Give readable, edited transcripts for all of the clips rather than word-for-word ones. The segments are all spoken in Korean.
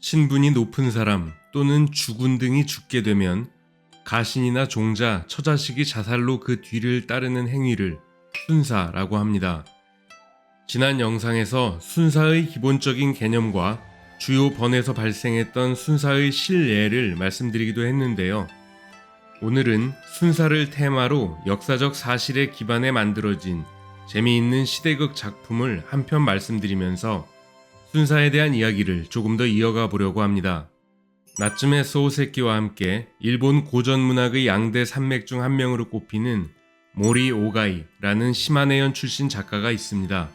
신분이 높은 사람 또는 주군 등이 죽게 되면 가신이나 종자, 처자식이 자살로 그 뒤를 따르는 행위를 순사라고 합니다. 지난 영상에서 순사의 기본적인 개념과 주요 번에서 발생했던 순사의 실예를 말씀드리기도 했는데요. 오늘은 순사를 테마로 역사적 사실에 기반해 만들어진 재미있는 시대극 작품을 한 편 말씀드리면서 순사에 대한 이야기를 조금 더 이어가 보려고 합니다. 나츠메 소우세키와 함께 일본 고전 문학의 양대 산맥 중 한 명으로 꼽히는 모리 오가이라는 시마네현 출신 작가가 있습니다.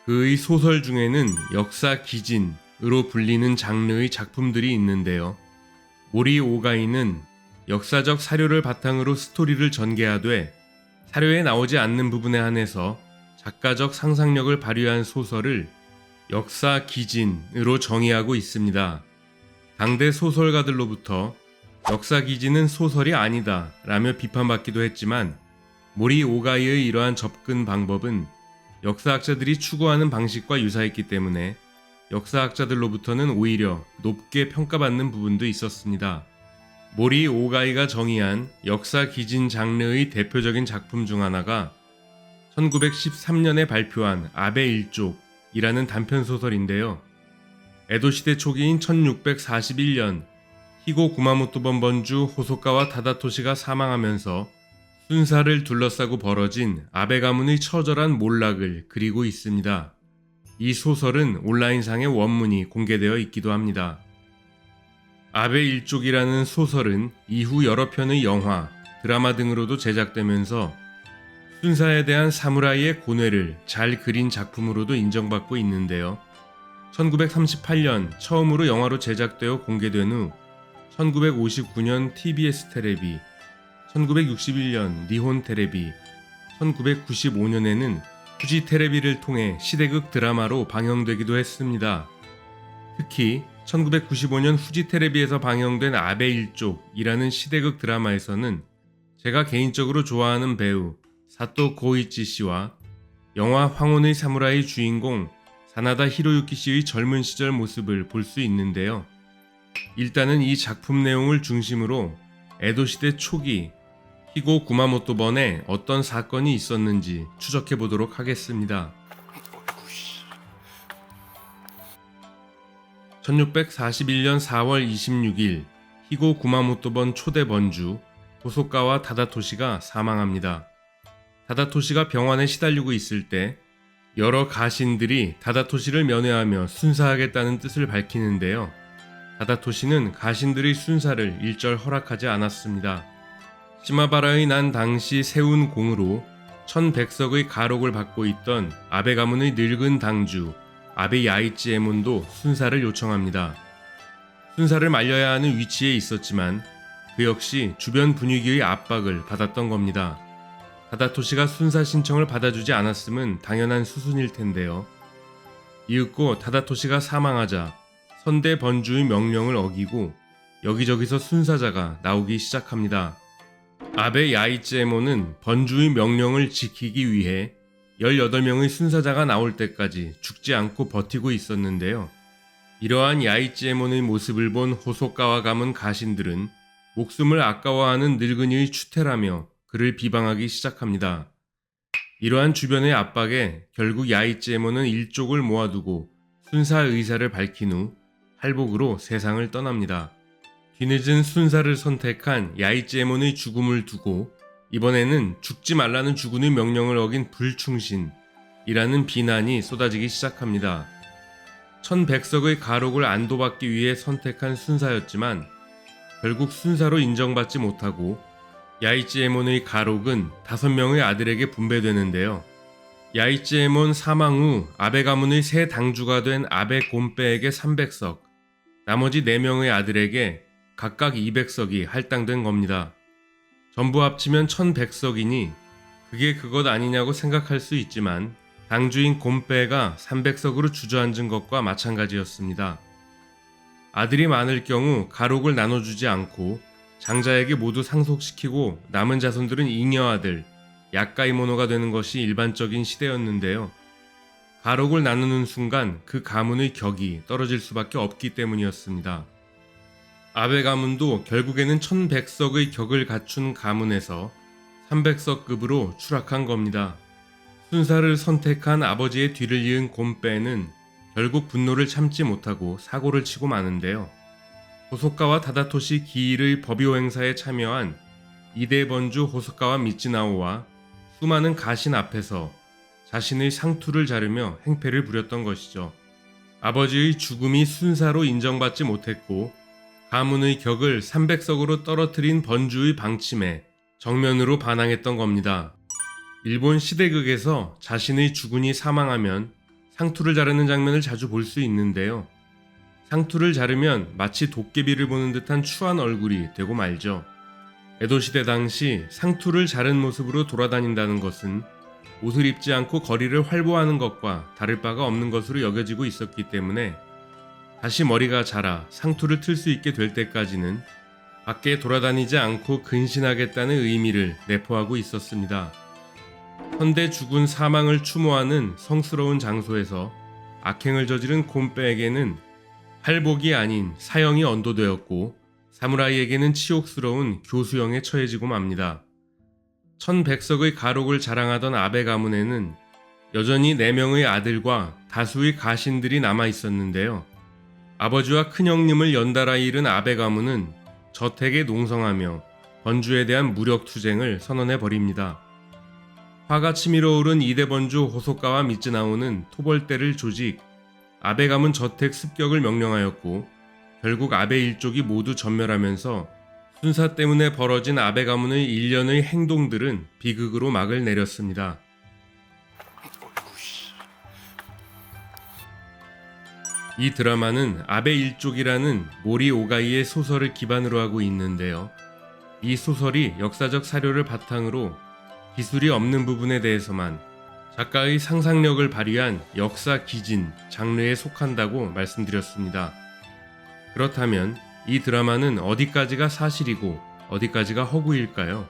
그의 소설 중에는 역사 기진으로 불리는 장르의 작품들이 있는데요. 모리 오가이는 역사적 사료를 바탕으로 스토리를 전개하되 사료에 나오지 않는 부분에 한해서 작가적 상상력을 발휘한 소설을 역사 기진으로 정의하고 있습니다. 당대 소설가들로부터 역사 기진은 소설이 아니다 라며 비판받기도 했지만 모리 오가이의 이러한 접근 방법은 역사학자들이 추구하는 방식과 유사했기 때문에 역사학자들로부터는 오히려 높게 평가받는 부분도 있었습니다. 모리 오가이가 정의한 역사 기진 장르의 대표적인 작품 중 하나가 1913년에 발표한 아베 일족이라는 단편소설인데요. 에도시대 초기인 1641년 히고 구마모토본 번주 호소카와 타다토시가 사망하면서 순사를 둘러싸고 벌어진 아베 가문의 처절한 몰락을 그리고 있습니다. 이 소설은 온라인상의 원문이 공개되어 있기도 합니다. 아베 일족이라는 소설은 이후 여러 편의 영화, 드라마 등으로도 제작되면서 순사에 대한 사무라이의 고뇌를 잘 그린 작품으로도 인정받고 있는데요. 1938년 처음으로 영화로 제작되어 공개된 후 1959년 TBS 테레비, 1961년 니혼 테레비, 1995년에는 후지 테레비를 통해 시대극 드라마로 방영되기도 했습니다. 특히 1995년 후지 테레비에서 방영된 아베 일족이라는 시대극 드라마에서는 제가 개인적으로 좋아하는 배우 사토 고이치 씨와 영화 황혼의 사무라이 주인공 사나다 히로유키 씨의 젊은 시절 모습을 볼 수 있는데요. 일단은 이 작품 내용을 중심으로 에도 시대 초기 히고 구마모토번에 어떤 사건이 있었는지 추적해 보도록 하겠습니다. 1641년 4월 26일 히고 구마모토번 초대 번주 호소카와 타다토시가 사망합니다. 타다토시가 병환에 시달리고 있을 때 여러 가신들이 타다토시를 면회하며 순사하겠다는 뜻을 밝히는데요. 타다토시는 가신들의 순사를 일절 허락하지 않았습니다. 시마바라의 난 당시 세운 공으로 1100석의 가록을 받고 있던 아베 가문의 늙은 당주 아베 야이치에몬도 순사를 요청합니다. 순사를 말려야 하는 위치에 있었지만 그 역시 주변 분위기의 압박을 받았던 겁니다. 타다토시가 순사 신청을 받아주지 않았음은 당연한 수순일 텐데요. 이윽고 타다토시가 사망하자 선대 번주의 명령을 어기고 여기저기서 순사자가 나오기 시작합니다. 아베 야이치에모는 번주의 명령을 지키기 위해 18명의 순사자가 나올 때까지 죽지 않고 버티고 있었는데요. 이러한 야이치에몬의 모습을 본 호소카와 가문 가신들은 목숨을 아까워하는 늙은이의 추태라며 그를 비방하기 시작합니다. 이러한 주변의 압박에 결국 야이치에몬은 일족을 모아두고 순사 의사를 밝힌 후 할복으로 세상을 떠납니다. 뒤늦은 순사를 선택한 야이치에몬의 죽음을 두고 이번에는 죽지 말라는 주군의 명령을 어긴 불충신이라는 비난이 쏟아지기 시작합니다. 1100석의 가록을 안도받기 위해 선택한 순사였지만 결국 순사로 인정받지 못하고 야이치에몬의 가록은 5명의 아들에게 분배되는데요. 야이치에몬 사망 후 아베 가문의 새 당주가 된 아베 곤페에게 300석, 나머지 4명의 아들에게 각각 200석이 할당된 겁니다. 전부 합치면 1100석이니 그게 그것 아니냐고 생각할 수 있지만 당주인 곤페가 300석으로 주저앉은 것과 마찬가지였습니다. 아들이 많을 경우 가록을 나눠주지 않고 장자에게 모두 상속시키고 남은 자손들은 잉여아들, 야카이모노가 되는 것이 일반적인 시대였는데요. 가록을 나누는 순간 그 가문의 격이 떨어질 수밖에 없기 때문이었습니다. 아베 가문도 결국에는 1100석의 격을 갖춘 가문에서 300석급으로 추락한 겁니다. 순사를 선택한 아버지의 뒤를 이은 곰빼는 결국 분노를 참지 못하고 사고를 치고 마는데요. 호소카와 다다토시 기일의 법요 행사에 참여한 이대 번주 호소카와 미츠나오와 수많은 가신 앞에서 자신의 상투를 자르며 행패를 부렸던 것이죠. 아버지의 죽음이 순사로 인정받지 못했고 가문의 격을 300석으로 떨어뜨린 번주의 방침에 정면으로 반항했던 겁니다. 일본 시대극에서 자신의 주군이 사망하면 상투를 자르는 장면을 자주 볼 수 있는데요. 상투를 자르면 마치 도깨비를 보는 듯한 추한 얼굴이 되고 말죠. 에도시대 당시 상투를 자른 모습으로 돌아다닌다는 것은 옷을 입지 않고 거리를 활보하는 것과 다를 바가 없는 것으로 여겨지고 있었기 때문에 다시 머리가 자라 상투를 틀 수 있게 될 때까지는 밖에 돌아다니지 않고 근신하겠다는 의미를 내포하고 있었습니다. 현대 주군 사망을 추모하는 성스러운 장소에서 악행을 저지른 곰빼에게는 팔복이 아닌 사형이 언도되었고 사무라이에게는 치욕스러운 교수형에 처해지고 맙니다. 1100석의 가록을 자랑하던 아베 가문에는 여전히 4명의 아들과 다수의 가신들이 남아 있었는데요. 아버지와 큰형님을 연달아 잃은 아베 가문은 저택에 농성하며 번주에 대한 무력 투쟁을 선언해 버립니다. 화가 치밀어 오른 이대 번주 호소카와 미츠나오는 토벌대를 조직, 아베 가문 저택 습격을 명령하였고 결국 아베 일족이 모두 전멸하면서 순사 때문에 벌어진 아베 가문의 일련의 행동들은 비극으로 막을 내렸습니다. 이 드라마는 아베 일족이라는 모리 오가이의 소설을 기반으로 하고 있는데요. 이 소설이 역사적 사료를 바탕으로 기술이 없는 부분에 대해서만 작가의 상상력을 발휘한 역사 기진 장르에 속한다고 말씀드렸습니다. 그렇다면 이 드라마는 어디까지가 사실이고 어디까지가 허구일까요?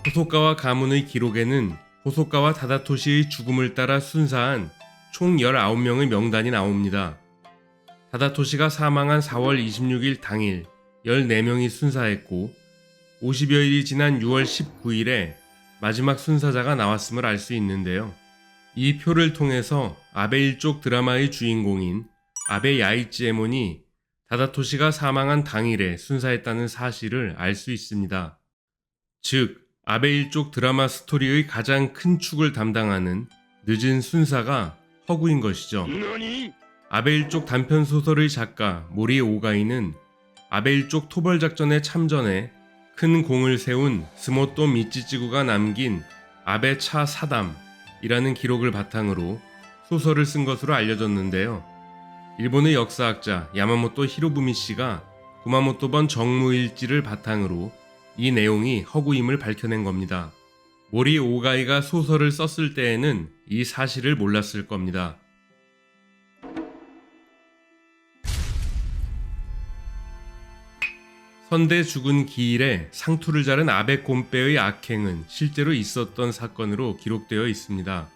호소카와 가문의 기록에는 호소카와 다다토시의 죽음을 따라 순사한 총 19명의 명단이 나옵니다. 다다토시가 사망한 4월 26일 당일 14명이 순사했고 50여일이 지난 6월 19일에 마지막 순사자가 나왔음을 알 수 있는데요. 이 표를 통해서 아베 일족 드라마의 주인공인 아베 야이치에몬이 다다토시가 사망한 당일에 순사했다는 사실을 알 수 있습니다. 즉, 아베 일족 드라마 스토리의 가장 큰 축을 담당하는 늦은 순사가 허구인 것이죠. 아베 일족 단편소설의 작가 모리 오가이는 아베 일족 토벌작전에 참전해 큰 공을 세운 스모토 미치지구가 남긴 아베 차 사담이라는 기록을 바탕으로 소설을 쓴 것으로 알려졌는데요. 일본의 역사학자 야마모토 히로부미 씨가 구마모토번 정무일지를 바탕으로 이 내용이 허구임을 밝혀낸 겁니다. 모리 오가이가 소설을 썼을 때에는 이 사실을 몰랐을 겁니다. 선대 죽은 기일에 상투를 자른 아베 곰빼의 악행은 실제로 있었던 사건으로 기록되어 있습니다.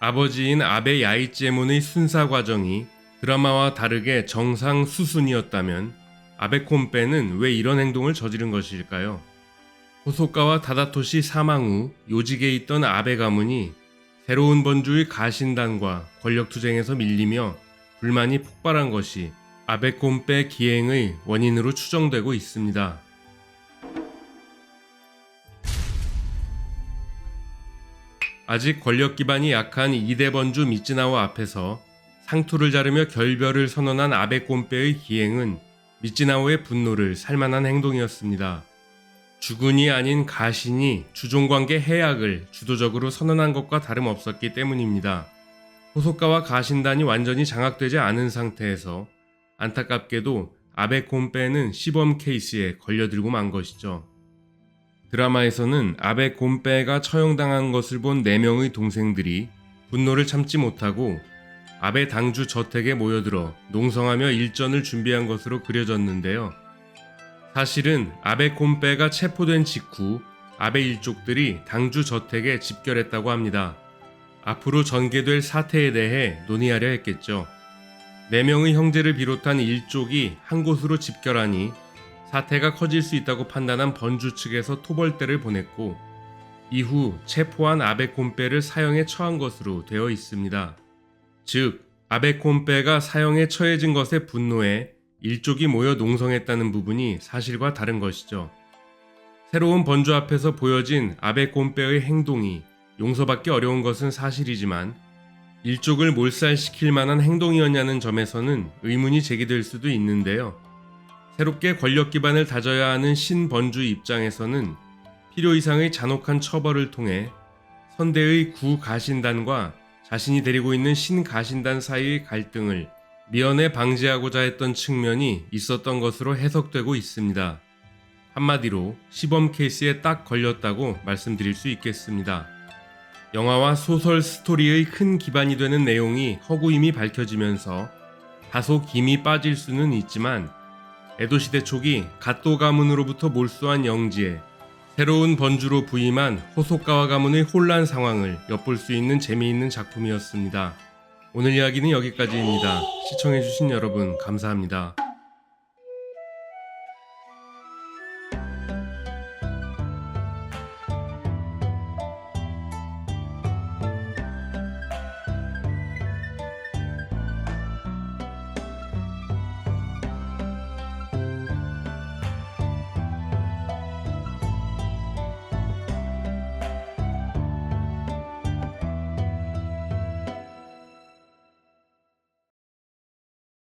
아버지인 아베 야이찌에몬의 순사 과정이 드라마와 다르게 정상 수순이었다면 아베 곰빼는 왜 이런 행동을 저지른 것일까요? 호소카와 다다토시 사망 후 요직에 있던 아베 가문이 새로운 번주의 가신단과 권력투쟁에서 밀리며 불만이 폭발한 것이 아베 곰빼 기행의 원인으로 추정되고 있습니다. 아직 권력 기반이 약한 이대 번주 미츠나오 앞에서 상투를 자르며 결별을 선언한 아베 곰빼의 기행은 미츠나오의 분노를 살만한 행동이었습니다. 주군이 아닌 가신이 주종관계 해약을 주도적으로 선언한 것과 다름없었기 때문입니다. 호소카와 가신단이 완전히 장악되지 않은 상태에서 안타깝게도 아베 곰빼는 시범 케이스에 걸려들고 만 것이죠. 드라마에서는 아베 곰빼가 처형당한 것을 본 4명의 동생들이 분노를 참지 못하고 아베 당주 저택에 모여들어 농성하며 일전을 준비한 것으로 그려졌는데요. 사실은 아베 곰빼가 체포된 직후 아베 일족들이 당주 저택에 집결했다고 합니다. 앞으로 전개될 사태에 대해 논의하려 했겠죠. 4명의 형제를 비롯한 일족이 한 곳으로 집결하니 사태가 커질 수 있다고 판단한 번주 측에서 토벌대를 보냈고 이후 체포한 아베콘빼를 사형에 처한 것으로 되어 있습니다. 즉, 아베콘빼가 사형에 처해진 것에 분노해 일족이 모여 농성했다는 부분이 사실과 다른 것이죠. 새로운 번주 앞에서 보여진 아베콘빼의 행동이 용서받기 어려운 것은 사실이지만 일족을 몰살시킬 만한 행동이었냐는 점에서는 의문이 제기될 수도 있는데요. 새롭게 권력 기반을 다져야 하는 신번주 입장에서는 필요 이상의 잔혹한 처벌을 통해 선대의 구가신단과 자신이 데리고 있는 신가신단 사이의 갈등을 미연에 방지하고자 했던 측면이 있었던 것으로 해석되고 있습니다. 한마디로 시범 케이스에 딱 걸렸다고 말씀드릴 수 있겠습니다. 영화와 소설 스토리의 큰 기반이 되는 내용이 허구임이 밝혀지면서 다소 김이 빠질 수는 있지만 에도시대 초기 갓도 가문으로부터 몰수한 영지에 새로운 번주로 부임한 호소카와 가문의 혼란 상황을 엿볼 수 있는 재미있는 작품이었습니다. 오늘 이야기는 여기까지입니다. 시청해주신 여러분 감사합니다.